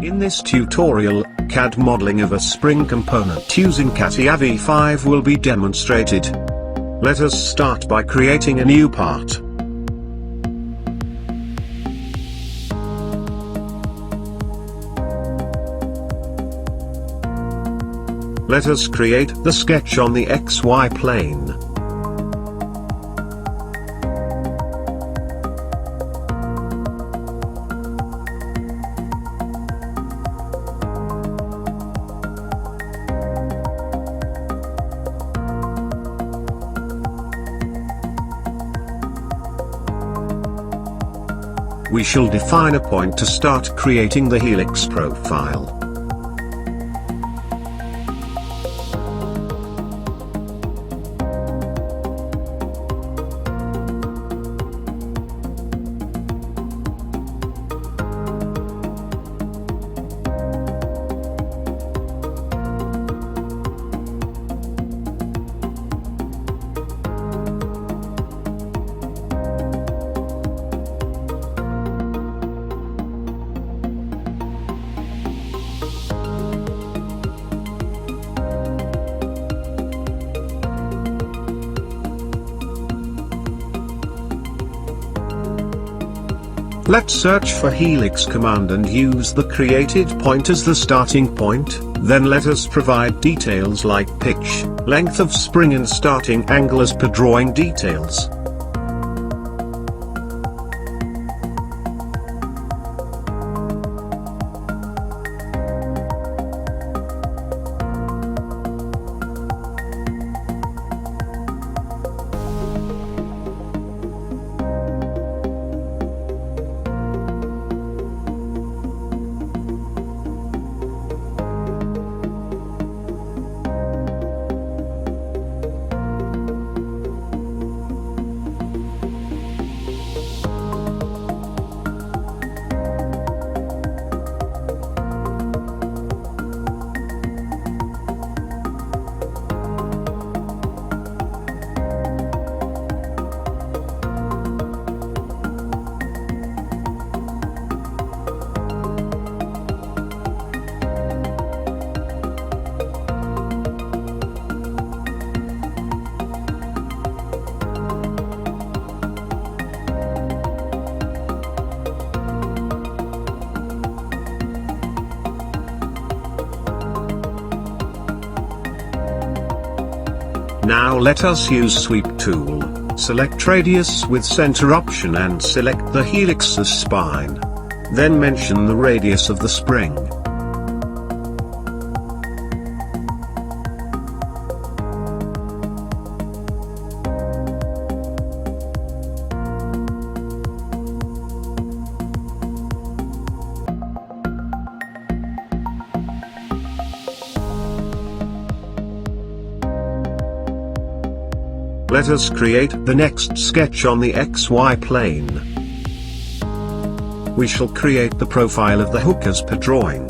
In this tutorial, CAD modeling of a spring component using CATIA V5 will be demonstrated. Let us start by creating a new part. Let us create the sketch on the XY plane. We shall define a point to start creating the helix profile. Let's search for helix command and use the created point as the starting point, then let us provide details like pitch, length of spring and starting angle as per drawing details. Now let us use sweep tool, select radius with center option and select the helix's spine. Then mention the radius of the spring. Let us create the next sketch on the XY plane. We shall create the profile of the hook as per drawing.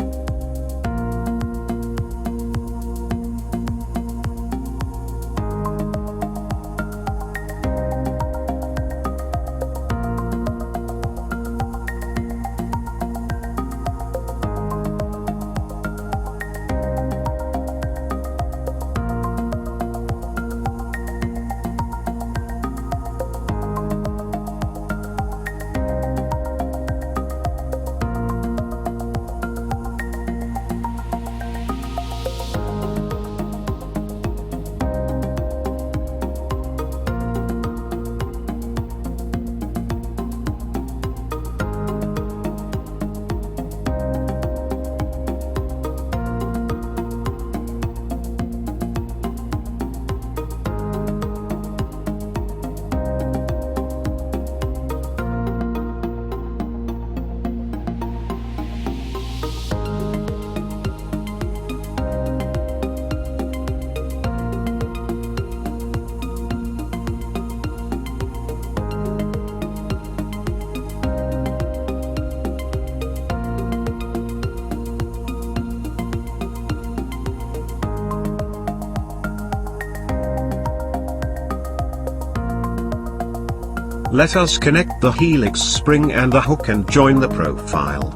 Let us connect the helix spring and the hook and join the profile.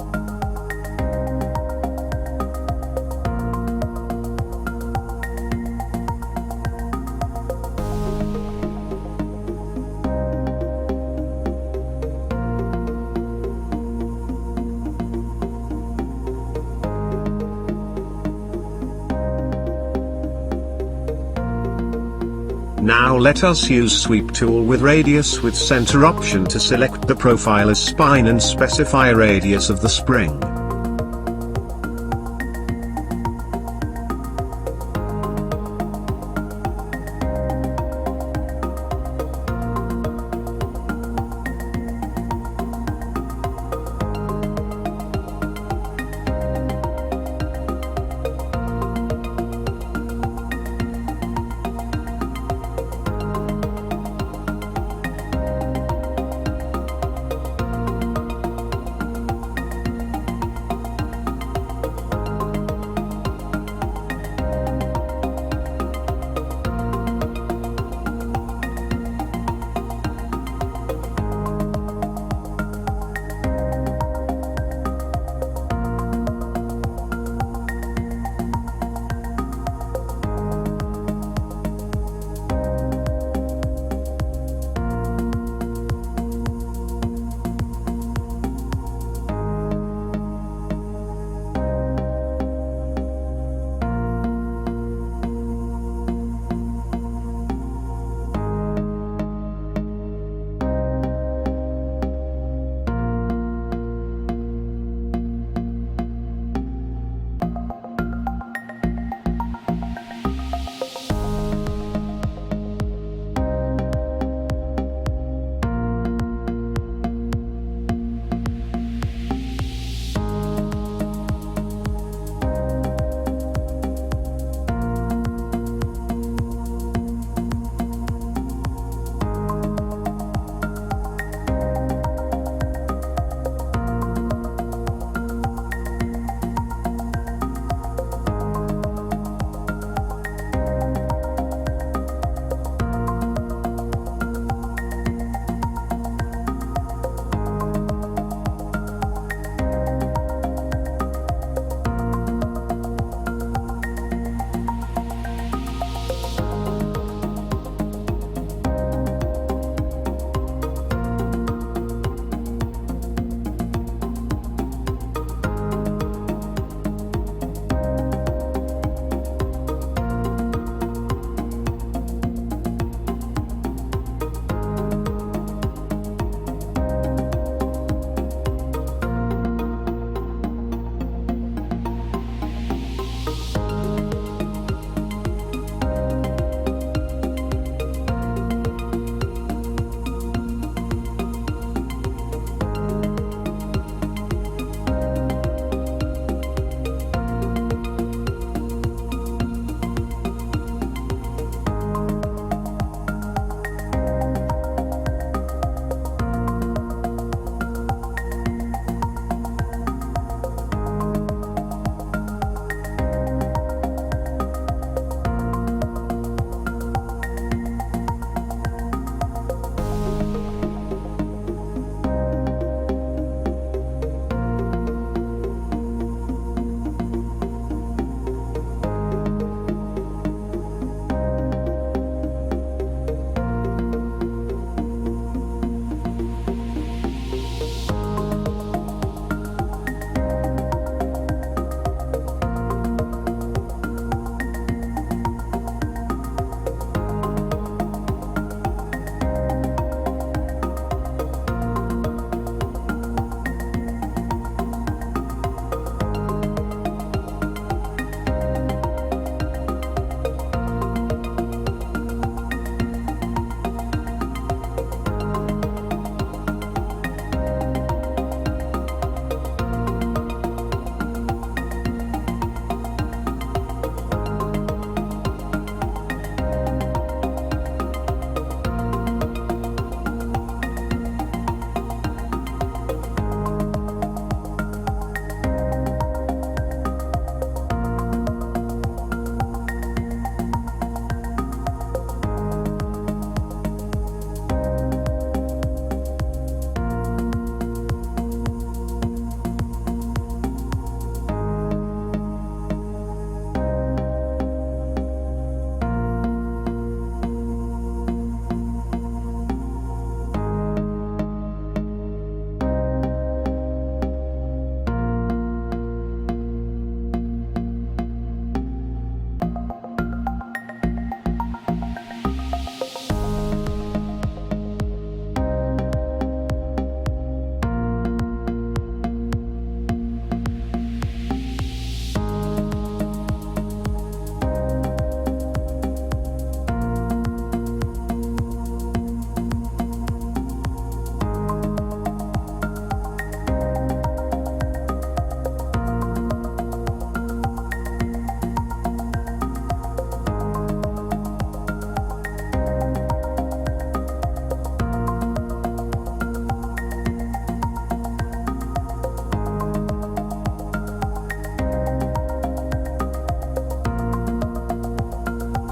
Now let us use Sweep tool with radius with center option to select the profile as spine and specify radius of the spring.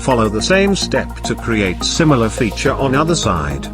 Follow the same step to create similar feature on other side.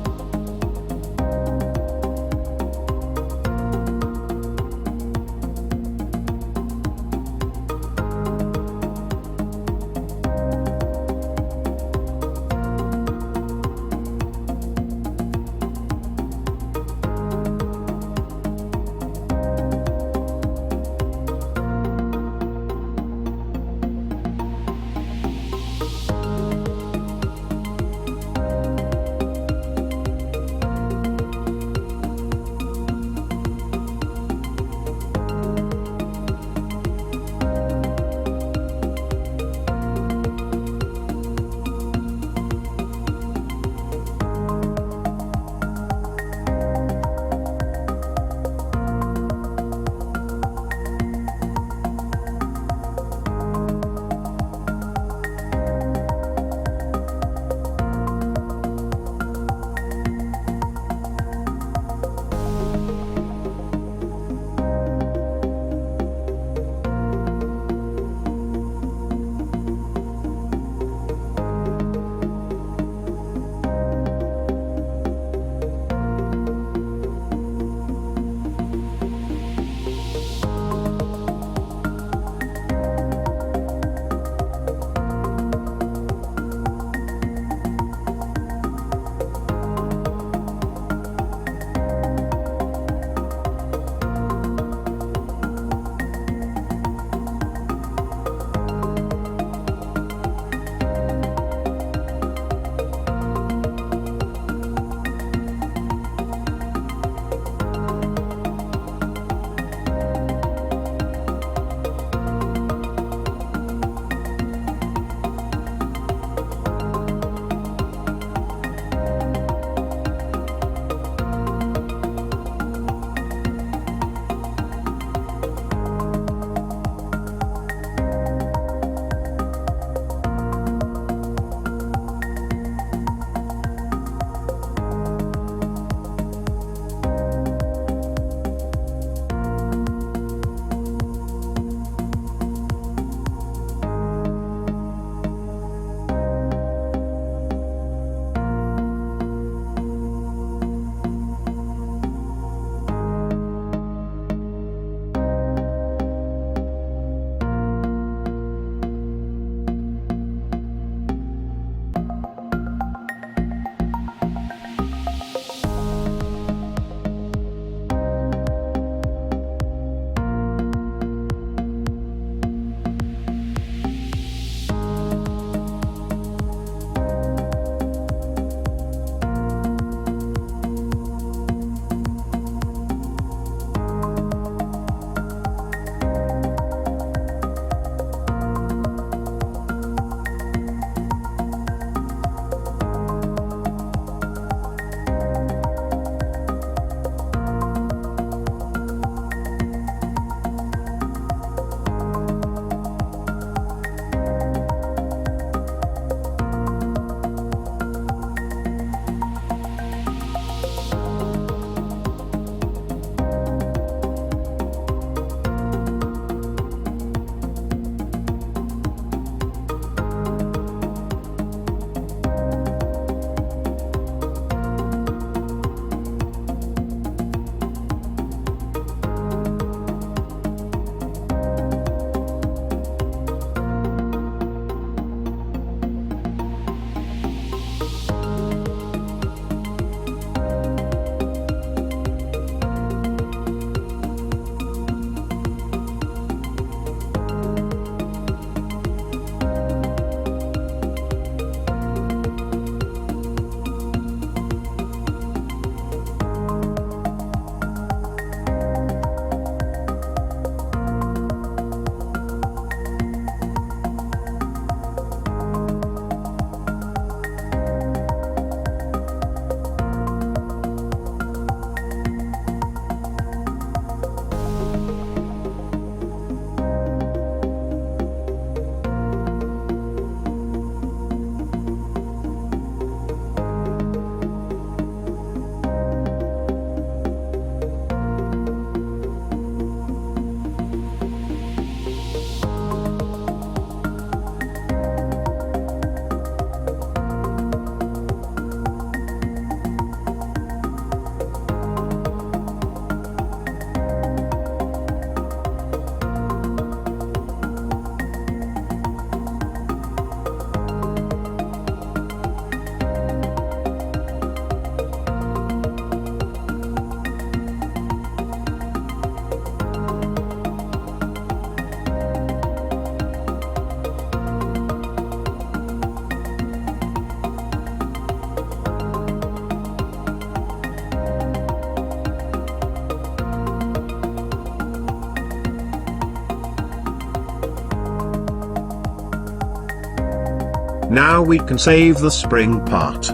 Now we can save the spring part.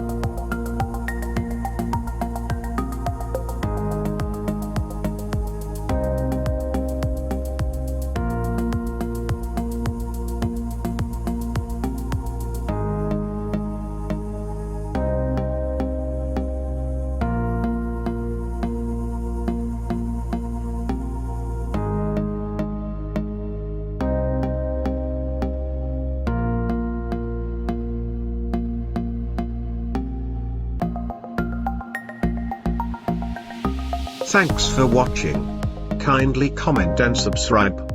Thanks for watching. Kindly comment and subscribe.